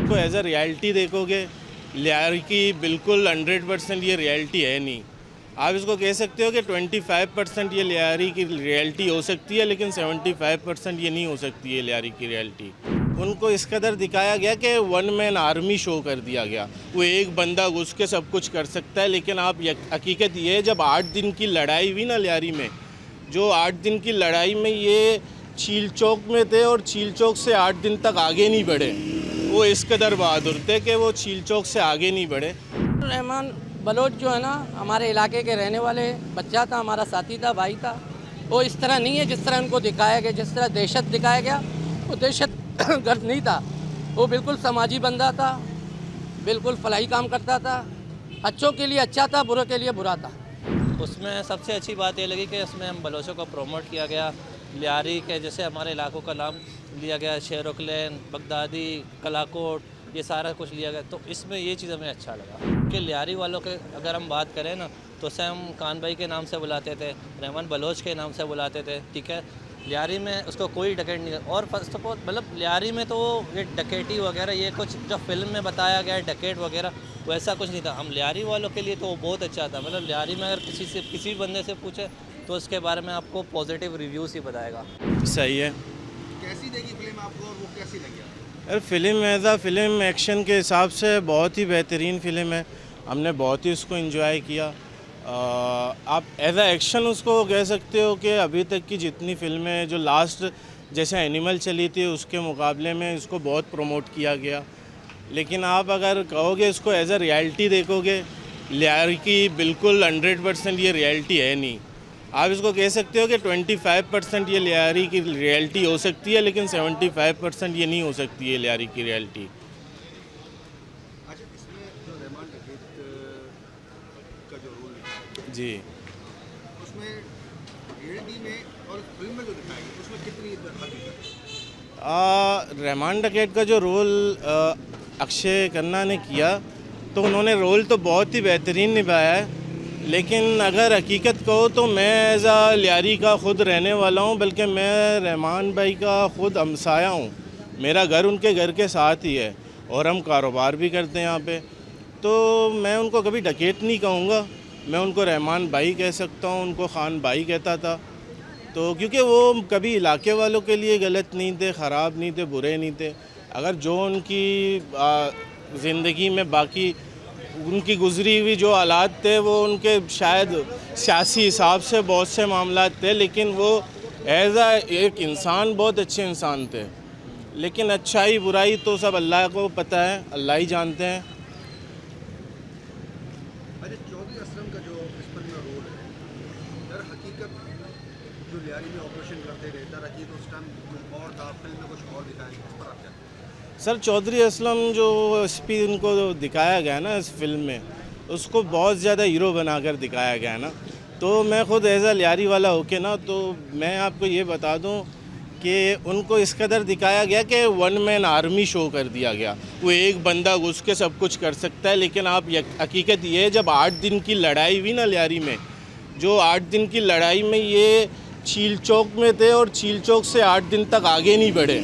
इसको as a reality देखोगे, लियारी की बिल्कुल 100% ये रियलिटी है नहीं। आप इसको कह सकते हो कि 25% ये लियारी की रियलिटी हो सकती है, लेकिन 75% ये नहीं हो सकती है लियारी की रियलिटी। उनको इस कदर दिखाया गया कि वन मैन आर्मी शो कर दिया गया, वो एक बंदा घुस के सब कुछ कर सकता है। लेकिन आप हकीकत ये है, जब 8 दिन की लड़ाई हुई ना लियारी में, जो 8 दिन की लड़ाई में ये चील चौक में थे और चील चौक से 8 दिन तक आगे नहीं बढ़े। वो इस कदर बहादुर थे कि वो चील चौक से आगे नहीं बढ़े। रहमान बलोच जो है ना, हमारे इलाके के रहने वाले बच्चा था, हमारा साथी था, भाई था। वो इस तरह नहीं है जिस तरह उनको दिखाया गया, जिस तरह दहशत दिखाया गया। वो दहशत गर्द नहीं था, वो बिल्कुल समाजी बंदा था, बिल्कुल फलाही काम करता था, अच्छों के लिए अच्छा था, बुरों के लिए बुरा था। उसमें सबसे अच्छी बात ये लगी कि उसमें हम बलोचों को प्रमोट किया गया। लियारी के जैसे हमारे इलाकों का नाम लिया गया, शेरोकलैन, बगदादी, कलाकोट, ये सारा कुछ लिया गया। तो इसमें ये चीज़ हमें अच्छा लगा कि लियारी वालों के अगर हम बात करें ना, तो उसे हम खान भाई के नाम से बुलाते थे, रहमान बलोच के नाम से बुलाते थे, ठीक है। लियारी में उसको कोई डकैत नहीं, और फर्स्ट ऑफ ऑल मतलब लियारी में तो ये डकैती वगैरह ये कुछ जो फिल्म में बताया गया है डकैत वगैरह, वैसा कुछ नहीं था। हम लियारी वालों के लिए तो वो बहुत अच्छा था। मतलब लियारी में अगर किसी भी बंदे से पूछे तो उसके बारे में आपको पॉजिटिव रिव्यूज़ ही बताएगा। सही है। कैसी लगी फिल्म आपको और वो कैसी लगी? अरे फिल्म एज आ फिल्म एक्शन के हिसाब से बहुत ही बेहतरीन फ़िल्म है। हमने बहुत ही उसको एंजॉय किया। आप एज आ एक्शन उसको कह सकते हो कि अभी तक की जितनी फिल्में जो लास्ट जैसे एनिमल चली थी उसके मुकाबले में इसको बहुत प्रमोट किया गया। लेकिन आप अगर कहोगे इसको एज अ रियलिटी देखोगे, लियारी की बिल्कुल 100% ये रियलिटी है नहीं। आप इसको कह सकते हो कि 25% ये लियारी की रियलिटी हो सकती है, लेकिन 75% ये नहीं हो सकती है लियारी की रियलिटी। अच्छा, इसमें जो रहमान डकैत का जो रोल है जी, उसमें रियलिटी में और फिल्म में जो दिखाया गया उसमें कितनी हकीकत? रहमान डकैत का जो रोल अक्षय खन्ना ने किया, तो उन्होंने रोल तो बहुत ही बेहतरीन निभाया है। लेकिन अगर हकीकत कहो तो मैं एज आ लियारी का ख़ुद रहने वाला हूँ, बल्कि मैं रहमान भाई का ख़ुद हमसाया हूँ। मेरा घर उनके घर के साथ ही है और हम कारोबार भी करते हैं यहाँ पे। तो मैं उनको कभी डकैत नहीं कहूँगा, मैं उनको रहमान भाई कह सकता हूँ, उनको खान भाई कहता था। तो क्योंकि वो कभी इलाके वालों के लिए गलत नहीं थे, ख़राब नहीं थे, बुरे नहीं थे। अगर जो उनकी ज़िंदगी में बाकी उनकी गुजरी हुई जो हालात थे, वो उनके शायद सियासी हिसाब से बहुत से मामलात थे, लेकिन वो एज आ एक इंसान बहुत अच्छे इंसान थे। लेकिन अच्छाई बुराई तो सब अल्लाह को पता है, अल्लाह ही जानते हैं। अरे चौधरी असलम का जो इस फिल्म में रोल है, दर हकीकत जो लियारी में ऑपरेशन करते गए, दर हकीकत उस टाइम कुछ और था, फिल्म में कुछ और दिखाया गया, इस पर आप क्या? सर चौधरी असलम जो एसपी उनको दिखाया गया ना इस फिल्म में, उसको बहुत ज़्यादा हीरो बनाकर दिखाया गया ना। तो मैं ख़ुद एज आ लियारी वाला होके ना, तो मैं आपको ये बता दूं कि उनको इस कदर दिखाया गया कि वन मैन आर्मी शो कर दिया गया, वो एक बंदा घुस के सब कुछ कर सकता है। लेकिन आप हकीकत ये है, जब 8 दिन की लड़ाई हुई ना लियारी में, जो 8 दिन की लड़ाई में ये चील चौक में थे और चील चौक से 8 दिन तक आगे नहीं बढ़े।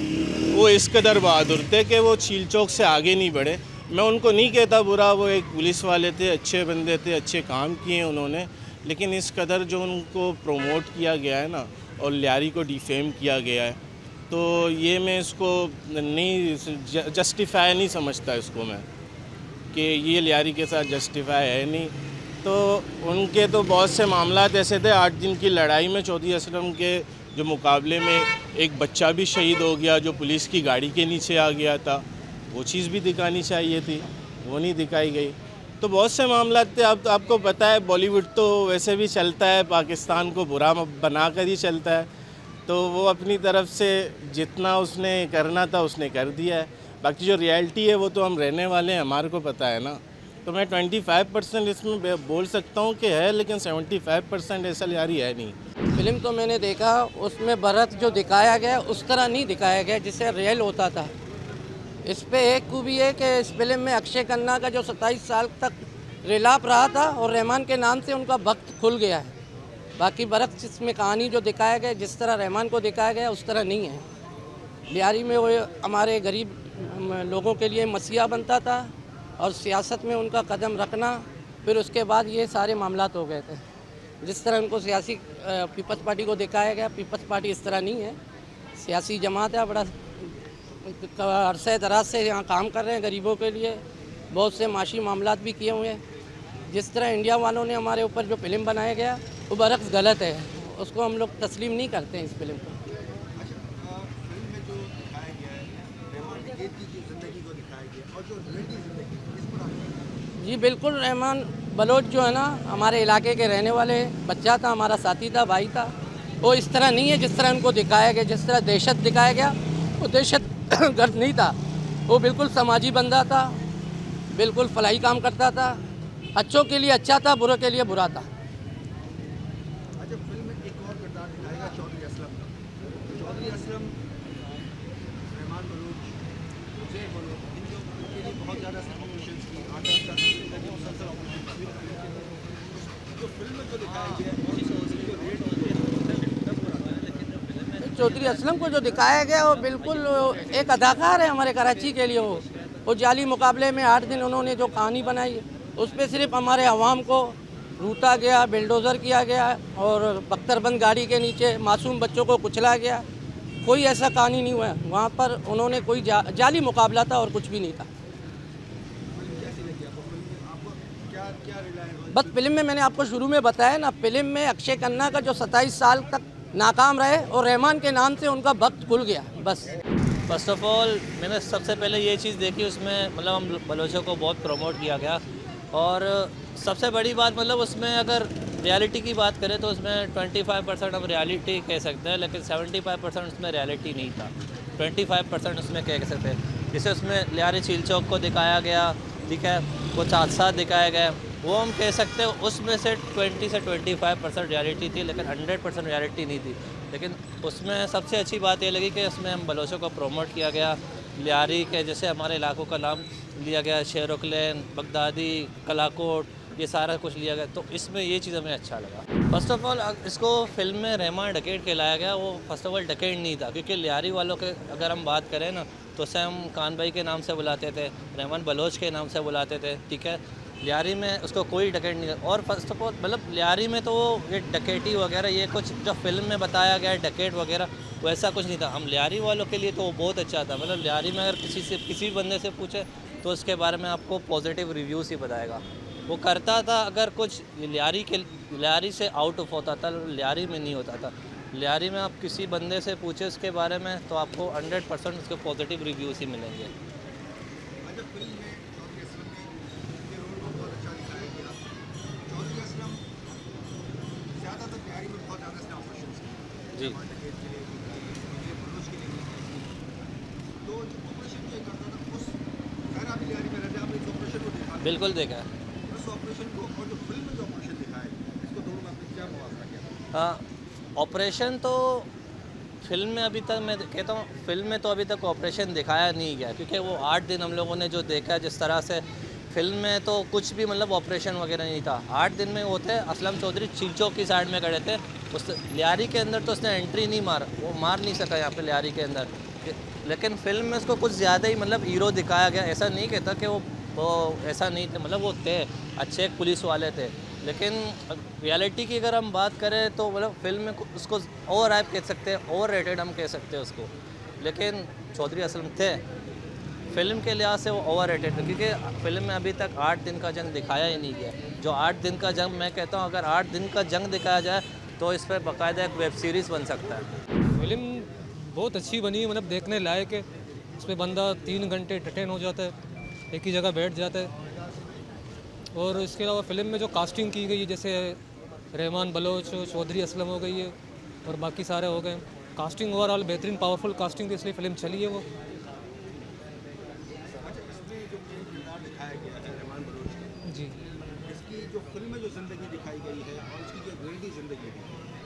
वो इस कदर बहादुर थे कि वो चील चौक से आगे नहीं बढ़े। मैं उनको नहीं कहता बुरा, वो एक पुलिस वाले थे, अच्छे बंदे थे, अच्छे काम किए उन्होंने। लेकिन इस कदर जो उनको प्रोमोट किया गया है ना, और लियारी को डिफेम किया गया है, तो ये मैं इसको नहीं जस्टिफाई नहीं समझता इसको मैं, कि ये लियारी के साथ जस्टिफाई है नहीं। तो उनके तो बहुत से मामलात ऐसे थे 8 दिन की लड़ाई में। चौधरी असलम के जो मुकाबले में एक बच्चा भी शहीद हो गया जो पुलिस की गाड़ी के नीचे आ गया था, वो चीज़ भी दिखानी चाहिए थी, वो नहीं दिखाई गई। तो बहुत से मामलात थे। आपको पता है बॉलीवुड तो वैसे भी चलता है, पाकिस्तान को बुरा बना कर ही चलता है। तो वो अपनी तरफ से जितना उसने करना था उसने कर दिया है। बाकी जो रियलिटी है वो तो हम रहने वाले हैं, हमारे को पता है ना। तो मैं 25% इसमें बोल सकता हूँ कि है, लेकिन 75% ऐसा लियारी है नहीं। फिल्म तो मैंने देखा, उसमें भरत जो दिखाया गया उस तरह नहीं दिखाया गया जिससे रियल होता था। इस पे एक खूबी है कि इस फिल्म में अक्षय खन्ना का जो 27 साल तक रिलाप रहा था और रहमान के नाम से उनका वक्त खुल गया है। बाकी भरत इसमें कहानी जो दिखाया गया जिस तरह रहमान को दिखाया गया उस तरह नहीं है। लियारी में वो हमारे गरीब लोगों के लिए मसीहा बनता था और सियासत में उनका कदम रखना, फिर उसके बाद ये सारे मामलात हो गए थे। जिस तरह उनको सियासी पीपल्स पार्टी को दिखाया गया, पीपल्स पार्टी इस तरह नहीं है, सियासी जमात है, बड़ा अरसे दराज से यहाँ काम कर रहे हैं गरीबों के लिए, बहुत से माशी मामलात भी किए हुए हैं। जिस तरह इंडिया वालों ने हमारे ऊपर जो फिल्म बनाया गया वो बरक्स गलत है, उसको हम लोग तस्लीम नहीं करते हैं इस फिल्म को। अच्छा, फिल्म में जो दिखाया गया है रहमान डकैत की जो ज़िंदगी को दिखाया गया और जो रियलिटी ज़िंदगी इस पर आप जी बिल्कुल, रहमान बलोच जो है ना हमारे इलाके के रहने वाले बच्चा था, हमारा साथी था, भाई था। वो इस तरह नहीं है जिस तरह उनको दिखाया गया, जिस तरह दहशत दिखाया गया वो दहशत गर्द नहीं था। वो बिल्कुल समाजी बंदा था, बिल्कुल फलाही काम करता था, अच्छों के लिए अच्छा था, बुरों के लिए बुरा था। अच्छा, फिल्म में एक और किरदार दिखाएगा चौधरी असलम का। चौधरी असलम, रहमान बलूच, हुसैन बलूच, इनके लिए बहुत ज़्यादा ऑपरेशन की 8-10 मुसलसल ऑपरेशन जो फिल्म में जो दिखाया गया है और जो रेट चौधरी असलम को जो दिखाया गया वो बिल्कुल एक अदाकार है हमारे कराची के लिए। वो जाली मुकाबले में 8 दिन उन्होंने जो कहानी बनाई उस पर सिर्फ हमारे अवाम को लूटा गया, बिल्डोज़र किया गया और बख्तरबंद गाड़ी के नीचे मासूम बच्चों को कुचला गया। कोई ऐसा कहानी नहीं हुआ वहाँ पर, उन्होंने कोई जाली मुकाबला था और कुछ भी नहीं था। बस फिल्म में मैंने आपको शुरू में बताया ना, फिल्म में अक्षय खन्ना का जो 27 साल तक नाकाम रहे और रहमान के नाम से उनका वक्त खुल गया बस। फर्स्ट ऑफ ऑल मैंने सबसे पहले ये चीज़ देखी, उसमें मतलब हम बलोचों को बहुत प्रमोट किया गया और सबसे बड़ी बात मतलब उसमें अगर रियलिटी की बात करें तो उसमें 25% हम रियलिटी कह सकते हैं, लेकिन 75% उसमें रियलिटी नहीं था। 25% उसमें कह सकते हैं। जैसे उसमें लियारी झील चौक को दिखाया गया, ठीक है, कुछ हादसा दिखाया गया, वो हम कह सकते हैं उसमें से 20 से 25% रियलिटी थी, लेकिन 100% रियलिटी नहीं थी। लेकिन उसमें सबसे अच्छी बात ये लगी कि उसमें हम बलोचों को प्रमोट किया गया, लियारी के जैसे हमारे इलाकों का नाम लिया गया, शेरुकलैन, बगदादी, कलाकोट, ये सारा कुछ लिया गया, तो इसमें ये चीज़ हमें अच्छा लगा। फर्स्ट ऑफ ऑल इसको फिल्म में रहमान डकैत कहलाया गया, वो फर्स्ट ऑफ ऑल डकैत नहीं था, क्योंकि लियारी वालों के अगर हम बात करें ना तो उसे हम खान भाई के नाम से बुलाते थे, रहमान बलोच के नाम से बुलाते थे, ठीक है। लियारी में उसको कोई डकैत नहीं था। और फर्स्ट ऑफ ऑल मतलब लियारी में तो ये डकैती वगैरह ये कुछ जो फिल्म में बताया गया है डकैत वगैरह वैसा कुछ नहीं था। हम लियारी वालों के लिए तो वो बहुत अच्छा था। मतलब लियारी में अगर किसी भी बंदे से पूछे तो उसके बारे में आपको पॉजिटिव रिव्यूज़ ही बताएगा। वो करता था अगर कुछ लियारी से आउट ऑफ होता था, लियारी में नहीं होता था। लियारी में आप किसी बंदे से पूछे उसके बारे में तो आपको 100% उसके पॉजिटिव रिव्यूज़ ही मिलेंगे। अच्छा, फिल्म में चौधरी असलम के रोल को बहुत अच्छा दिखाया गया। चौधरी असलम ज़्यादातर तैयारी में बहुत ज़्यादा इसने ऑपरेशन किए जी। डकैत के लिए बलूच के लिए तो जो ऑपरेशन जो करता था उस खैर अभी लियारी में रहते आप इस ऑपरेशन को दिखा बिल्कुल देखा है। उस ऑपरेशन को और जो फिल्म में जो ऑपरेशन दिखाया इसको दोनों में आपने क्या मुआवजा किया? हाँ, ऑपरेशन तो फिल्म में अभी तक मैं कहता हूँ फिल्म में तो अभी तक ऑपरेशन दिखाया नहीं गया, क्योंकि वो 8 दिन हम लोगों ने जो देखा जिस तरह से फिल्म में तो कुछ भी मतलब ऑपरेशन वगैरह नहीं था। 8 दिन में वो थे असलम चौधरी झील चौक की साइड में खड़े थे, उस लियारी के अंदर तो उसने एंट्री नहीं वो मार नहीं सका यहाँ पे लियारी के अंदर। लेकिन फिल्म में उसको कुछ ज़्यादा ही मतलब हीरो दिखाया गया। ऐसा नहीं कहता कि वो ऐसा नहीं थे, मतलब वो थे अच्छे एक पुलिस वाले थे। लेकिन रियलिटी की अगर हम बात करें तो मतलब फिल्म में उसको ओवर हाइप कह सकते हैं, ओवर रेटेड हम कह सकते हैं उसको। लेकिन चौधरी असलम थे फिल्म के लिहाज से वो ओवर रेटेड थे, क्योंकि फिल्म में अभी तक 8 दिन का जंग दिखाया ही नहीं गया। जो 8 दिन का जंग, मैं कहता हूँ अगर 8 दिन का जंग दिखाया जाए तो इस पर बाकायदा एक वेब सीरीज़ बन सकता है। फिल्म बहुत अच्छी बनी, मतलब देखने लायक है। इसमें बंदा 3 घंटे एंटरटेन हो जाता है, एक ही जगह बैठ जाता है। और इसके अलावा फ़िल्म में जो कास्टिंग की गई है, जैसे रहमान बलोच, चौधरी असलम हो गई है और बाकी सारे हो गए, कास्टिंग ओवरऑल बेहतरीन पावरफुल कास्टिंग थी, इसलिए फ़िल्म चली है वो। अच्छा, इसमें जो किरदार दिखाया गया है रहमान बलूच का, जी, इसकी जो फिल्म में जो ज़िंदगी दिखाई गई है और इसकी जो रियलिटी ज़िंदगी है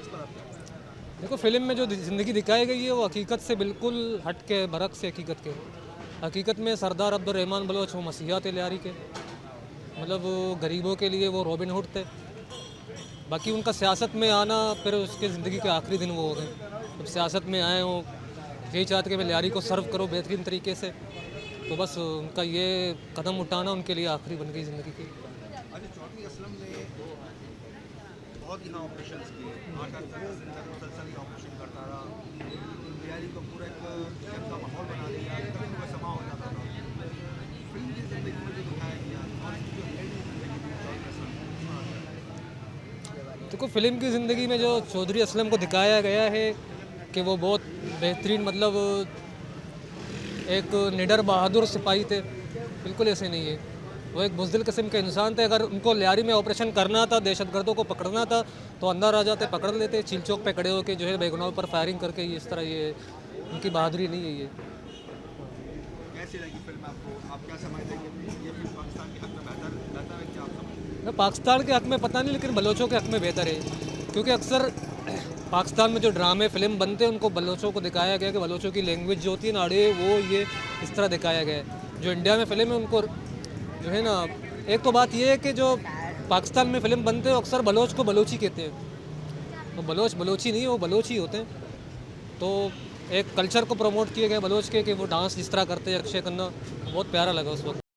इस पर आप क्या कहते हैं? देखो फिल्म में जो ज़िंदगी दिखाई गई है वो हकीकत से बिल्कुल हट के, बरक्स से हकीकत के। हकीकत में सरदार अब्दुर्रहमान बलोच वो मसीहा थे लियारी के, मतलब वो गरीबों के लिए वो रॉबिन हुड थे। बाकी उनका सियासत में आना फिर उसके ज़िंदगी के आखिरी दिन वो हो गए। जब सियासत में आए हो यही चाहते कि मैं लियारी को सर्व करो बेहतरीन तरीके से, तो बस उनका ये कदम उठाना उनके लिए आखिरी बन गई ज़िंदगी की। अच्छा, चौधरी असलम ने बहुत यहाँ ऑपरेशन किए, 8-8 दिन तक मुसलसल ऑपरेशन करता रहा, लियारी को पूरा एक जंग का माहौल बना दिया, कभी भी समा हो जाता था। फिल्म की जिंदगी में जो दिखाया गया और इसकी जो एंड जिंदगी थी चौधरी असलम की, देखो फिल्म की ज़िंदगी में जो चौधरी असलम को दिखाया गया है कि वो बहुत बेहतरीन मतलब एक निडर बहादुर सिपाही थे, बिल्कुल ऐसे नहीं है। वो एक बुज़दिल किस्म के इंसान थे। अगर उनको लियारी में ऑपरेशन करना था, दहशतगर्दों को पकड़ना था, तो अंदर आ जाते, पकड़ लेते, चील चौक पे खड़े होकर जो है बेगुनाहों पर फायरिंग करके। ये इस तरह ये उनकी बहादुरी नहीं है ये। कैसी लगी फिल्म आपको? आप क्या समझते हैं कि ये फिल्म पाकिस्तान के हक में बेहतर है क्या आप समझते हैं? मैं पाकिस्तान के हक़ में पता नहीं, लेकिन बलोचों के हक़ में बेहतर है, क्योंकि अक्सर पाकिस्तान में जो ड्रामे फिल्म बनते हैं उनको बलोचों को दिखाया गया कि बलोचों की लैंग्वेज जो होती है ना, अड़े वो ये इस तरह दिखाया गया है। जो इंडिया में फिल्म है उनको जो है ना, एक तो बात ये है कि जो पाकिस्तान में फ़िल्म बनते हैं अक्सर बलोच को बलोची कहते हैं, तो बलोच बलोची नहीं, वो बलोची होते हैं। तो एक कल्चर को प्रमोट किए गए बलोच के कि वो डांस जिस तरह करते हैं, अक्षय खन्ना, बहुत प्यारा लगा उस वक्त।